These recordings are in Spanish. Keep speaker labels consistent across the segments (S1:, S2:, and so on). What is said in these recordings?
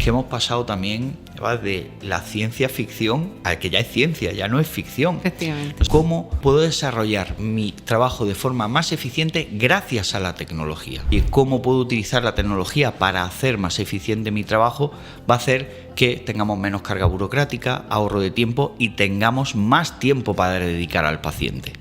S1: que hemos pasado también de la ciencia ficción a que ya es ciencia, ya no es ficción.
S2: Efectivamente.
S1: ¿Cómo puedo desarrollar mi trabajo de forma más eficiente gracias a la tecnología? Y cómo puedo utilizar la tecnología para hacer más eficiente mi trabajo va a hacer que tengamos menos carga burocrática, ahorro de tiempo y tengamos más tiempo para dedicar al paciente.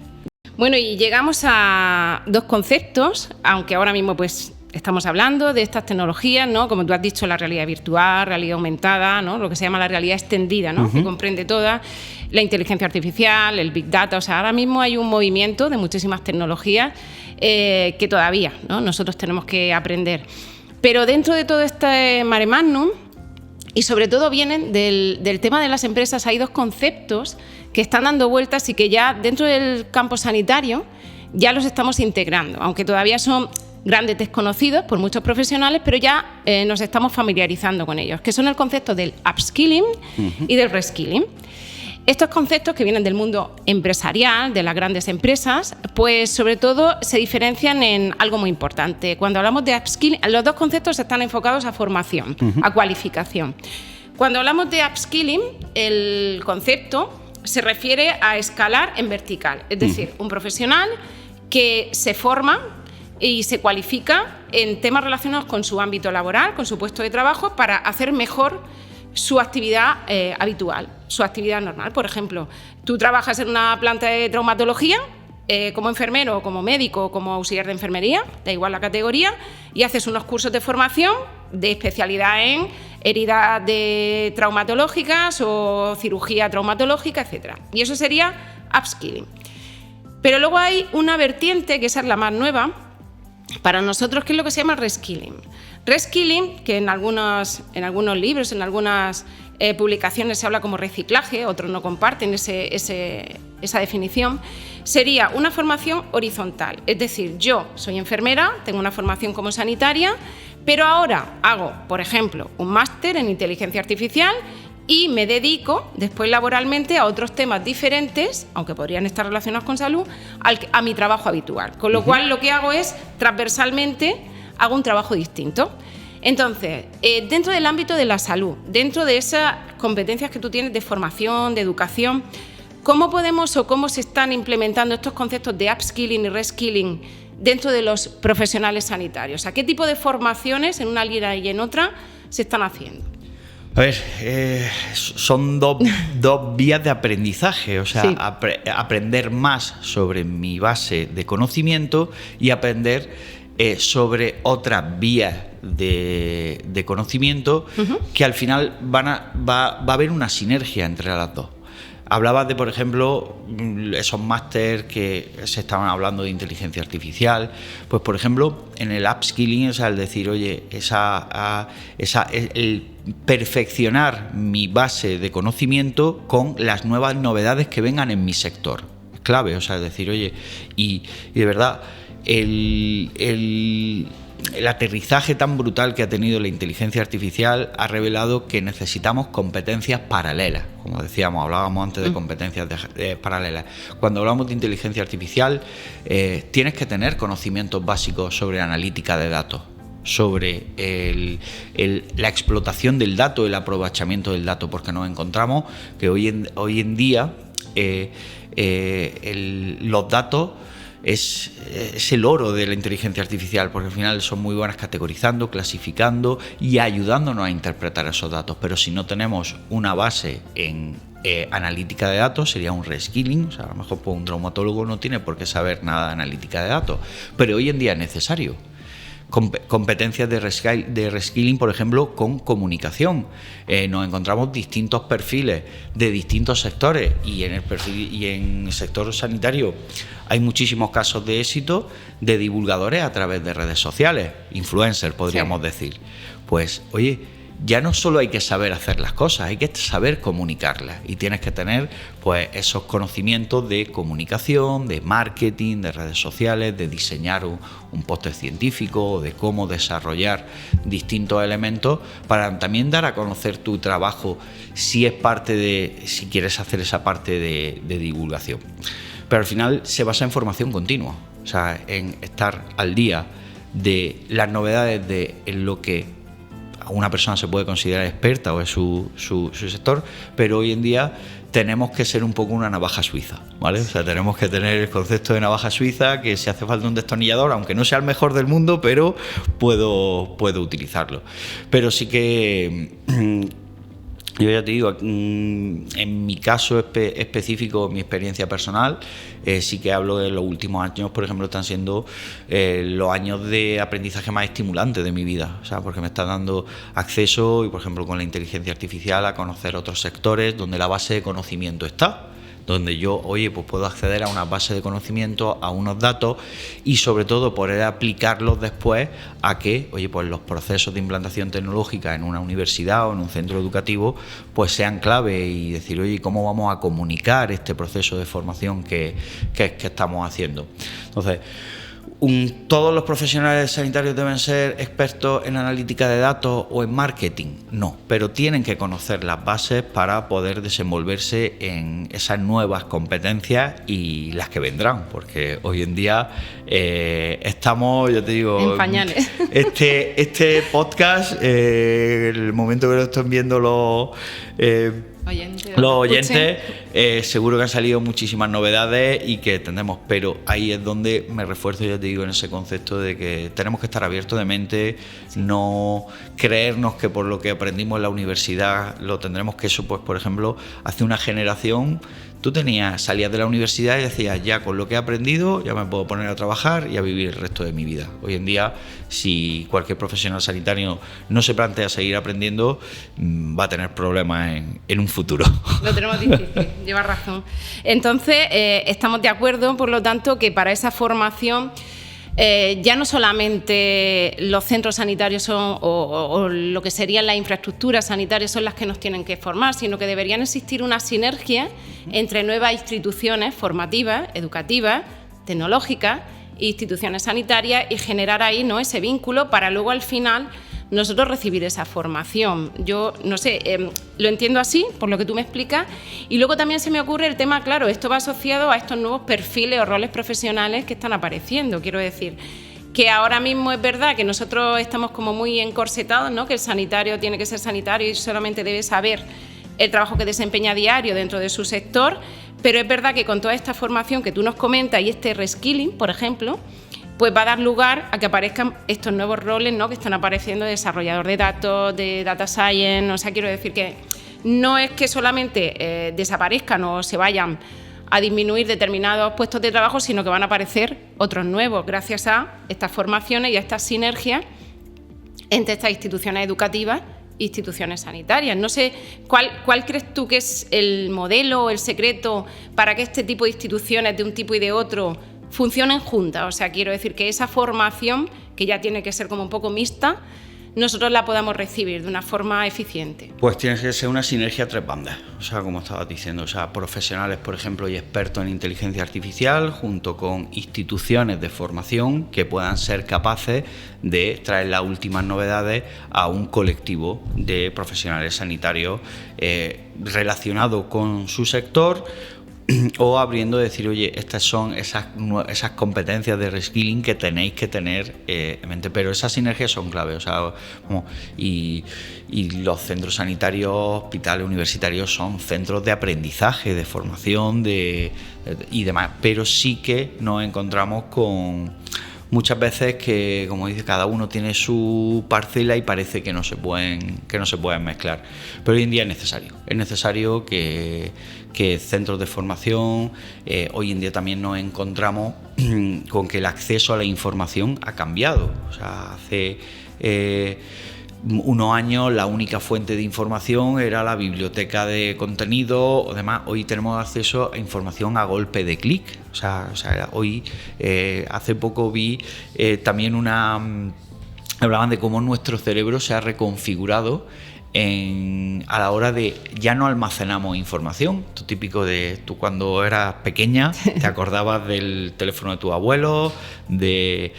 S2: Bueno, y llegamos a dos conceptos, aunque ahora mismo pues estamos hablando de estas tecnologías, ¿no? Como tú has dicho, la realidad virtual, realidad aumentada, ¿no? Lo que se llama la realidad extendida, ¿no? Que comprende toda la inteligencia artificial, el Big Data. O sea, ahora mismo hay un movimiento de muchísimas tecnologías que todavía, ¿no? Nosotros tenemos que aprender. Pero dentro de todo este mare magnum, y sobre todo vienen del tema de las empresas, hay dos conceptos que están dando vueltas y que ya dentro del campo sanitario ya los estamos integrando, aunque todavía son grandes desconocidos por muchos profesionales, pero ya nos estamos familiarizando con ellos, que son el concepto del upskilling y del reskilling. Estos conceptos que vienen del mundo empresarial, de las grandes empresas, pues sobre todo se diferencian en algo muy importante. Cuando hablamos de upskilling, los dos conceptos están enfocados a formación, a cualificación. Cuando hablamos de upskilling, el concepto se refiere a escalar en vertical, es decir, un profesional que se forma y se cualifica en temas relacionados con su ámbito laboral, con su puesto de trabajo, para hacer mejor su actividad habitual, su actividad normal. Por ejemplo, tú trabajas en una planta de traumatología como enfermero, como médico, como auxiliar de enfermería, da igual la categoría, y haces unos cursos de formación de especialidad en heridas traumatológicas o cirugía traumatológica, etc. Y eso sería upskilling. Pero luego hay una vertiente, que esa es la más nueva, para nosotros, que es lo que se llama reskilling. Reskilling, que en algunos libros, en algunas publicaciones se habla como reciclaje, otros no comparten esa definición, sería una formación horizontal. Es decir, yo soy enfermera, tengo una formación como sanitaria, pero ahora hago, por ejemplo, un máster en inteligencia artificial y me dedico después laboralmente a otros temas diferentes, aunque podrían estar relacionados con salud, a mi trabajo habitual. Con lo cual lo que hago es, transversalmente, hago un trabajo distinto. Entonces, dentro del ámbito de la salud, dentro de esas competencias que tú tienes de formación, de educación, ¿cómo podemos o cómo se están implementando estos conceptos de upskilling y reskilling dentro de los profesionales sanitarios? ¿A qué tipo de formaciones en una línea y en otra se están haciendo?
S1: A ver, son dos vías de aprendizaje, o sea, sí. Aprender más sobre mi base de conocimiento y aprender sobre otras vías de conocimiento que al final va a haber una sinergia entre las dos. Hablabas de, por ejemplo, esos máster que se estaban hablando de inteligencia artificial. Pues, por ejemplo, en el upskilling, o sea, el decir, oye, el perfeccionar mi base de conocimiento con las nuevas novedades que vengan en mi sector. Es clave, o sea, es decir, oye, y de verdad, el aterrizaje tan brutal que ha tenido la inteligencia artificial ha revelado que necesitamos competencias paralelas. Como decíamos, hablábamos antes de competencias paralelas. Cuando hablamos de inteligencia artificial, tienes que tener conocimientos básicos sobre analítica de datos, sobre la explotación del dato, el aprovechamiento del dato, porque nos encontramos que hoy en día los datos es el oro de la inteligencia artificial, porque al final son muy buenas categorizando, clasificando y ayudándonos a interpretar esos datos. Pero si no tenemos una base en analítica de datos, sería un reskilling. O sea, a lo mejor pues, un traumatólogo no tiene por qué saber nada de analítica de datos, pero hoy en día es necesario. Competencias de reskilling, por ejemplo, con comunicación. Nos encontramos distintos perfiles de distintos sectores y en el sector sanitario hay muchísimos casos de éxito de divulgadores a través de redes sociales, influencers podríamos decir. Pues, oye, ya no solo hay que saber hacer las cosas, hay que saber comunicarlas y tienes que tener pues esos conocimientos de comunicación, de marketing, de redes sociales, de diseñar un póster científico, de cómo desarrollar distintos elementos para también dar a conocer tu trabajo si quieres hacer esa parte de divulgación. Pero al final se basa en formación continua, o sea, en estar al día de las novedades de lo que una persona se puede considerar experta o es su sector, pero hoy en día tenemos que ser un poco una navaja suiza, ¿vale? O sea, tenemos que tener el concepto de navaja suiza, que si hace falta un destornillador, aunque no sea el mejor del mundo, pero puedo utilizarlo. Pero sí que... Yo ya te digo, en mi caso específico, mi experiencia personal, sí que hablo de los últimos años, por ejemplo, están siendo los años de aprendizaje más estimulantes de mi vida, o sea, porque me está dando acceso, y por ejemplo con la inteligencia artificial, a conocer otros sectores donde la base de conocimiento está, donde yo, pues puedo acceder a una base de conocimiento, a unos datos y sobre todo poder aplicarlos después a que, pues los procesos de implantación tecnológica en una universidad o en un centro educativo pues sean clave y decir, ¿cómo vamos a comunicar este proceso de formación que estamos haciendo? Entonces, ¿todos los profesionales sanitarios deben ser expertos en analítica de datos o en marketing? No, pero tienen que conocer las bases para poder desenvolverse en esas nuevas competencias y las que vendrán, porque hoy en día estamos, yo te digo,
S2: en pañales.
S1: Este podcast, el momento que lo estén viendo los oyentes, seguro que han salido muchísimas novedades y que tendremos, pero ahí es donde me refuerzo, ya te digo, en ese concepto de que tenemos que estar abiertos de mente, no creernos que por lo que aprendimos en la universidad lo tendremos, que eso, pues por ejemplo, hace una generación tú salías de la universidad y decías, ya con lo que he aprendido ya me puedo poner a trabajar y a vivir el resto de mi vida. Hoy en día, si cualquier profesional sanitario no se plantea seguir aprendiendo, va a tener problemas en un futuro.
S2: Lo tenemos difícil, llevas razón. Entonces, estamos de acuerdo, por lo tanto, que para esa formación ya no solamente los centros sanitarios son, o lo que serían las infraestructuras sanitarias son las que nos tienen que formar, sino que deberían existir una sinergia entre nuevas instituciones formativas, educativas, tecnológicas, instituciones sanitarias y generar ahí, ¿no?, ese vínculo para luego al final nosotros recibir esa formación. Yo no sé, lo entiendo así, por lo que tú me explicas, y luego también se me ocurre el tema, claro, esto va asociado a estos nuevos perfiles o roles profesionales que están apareciendo. Quiero decir que ahora mismo es verdad que nosotros estamos como muy encorsetados, ¿no?, que el sanitario tiene que ser sanitario y solamente debe saber el trabajo que desempeña a diario dentro de su sector, pero es verdad que con toda esta formación que tú nos comentas y este reskilling, por ejemplo, pues va a dar lugar a que aparezcan estos nuevos roles, ¿no?, que están apareciendo de desarrollador de datos, de data science. O sea, quiero decir que no es que solamente desaparezcan o se vayan a disminuir determinados puestos de trabajo, sino que van a aparecer otros nuevos gracias a estas formaciones y a estas sinergias entre estas instituciones educativas e instituciones sanitarias. No sé, ¿cuál crees tú que es el modelo o el secreto para que este tipo de instituciones de un tipo y de otro funcionen juntas? O sea, quiero decir que esa formación, que ya tiene que ser como un poco mixta, nosotros la podamos recibir de una forma eficiente.
S1: Pues tiene que ser una sinergia a tres bandas, o sea, como estabas diciendo, o sea, profesionales, por ejemplo, y expertos en inteligencia artificial, junto con instituciones de formación que puedan ser capaces de traer las últimas novedades a un colectivo de profesionales sanitarios relacionado con su sector, o abriendo, decir, estas son esas competencias de reskilling que tenéis que tener en mente, pero esas sinergias son clave, o sea, y los centros sanitarios, hospitales universitarios son centros de aprendizaje, de formación y demás, pero sí que nos encontramos con muchas veces que, como dice, cada uno tiene su parcela y parece que no se pueden mezclar, pero hoy en día es necesario que centros de formación, hoy en día también nos encontramos con que el acceso a la información ha cambiado. O sea, hace unos años la única fuente de información era la biblioteca de contenido o demás. Hoy tenemos acceso a información a golpe de clic. O sea, hoy, hace poco vi también hablaban de cómo nuestro cerebro se ha reconfigurado a la hora de, ya no almacenamos información. Esto típico de tú cuando eras pequeña te acordabas del teléfono de tu abuelo, de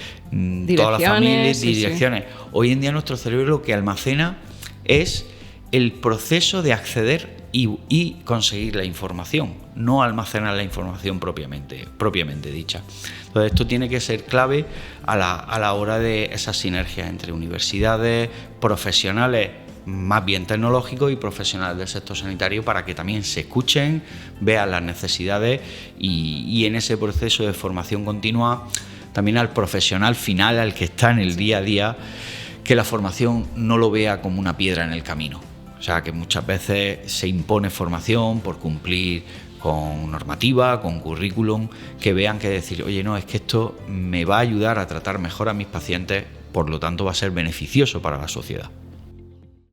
S1: todas las familias,
S2: sí,
S1: direcciones. Sí. Hoy en día nuestro cerebro lo que almacena es el proceso de acceder y conseguir la información, no almacenar la información propiamente dicha. Entonces esto tiene que ser clave a la hora de esas sinergias entre universidades, profesionales más bien tecnológicos y profesionales del sector sanitario, para que también se escuchen, vean las necesidades y en ese proceso de formación continua también al profesional final, al que está en el día a día, que la formación no lo vea como una piedra en el camino. O sea, que muchas veces se impone formación por cumplir con normativa, con currículum, que vean que decir, oye, no, es que esto me va a ayudar a tratar mejor a mis pacientes, por lo tanto va a ser beneficioso para la sociedad.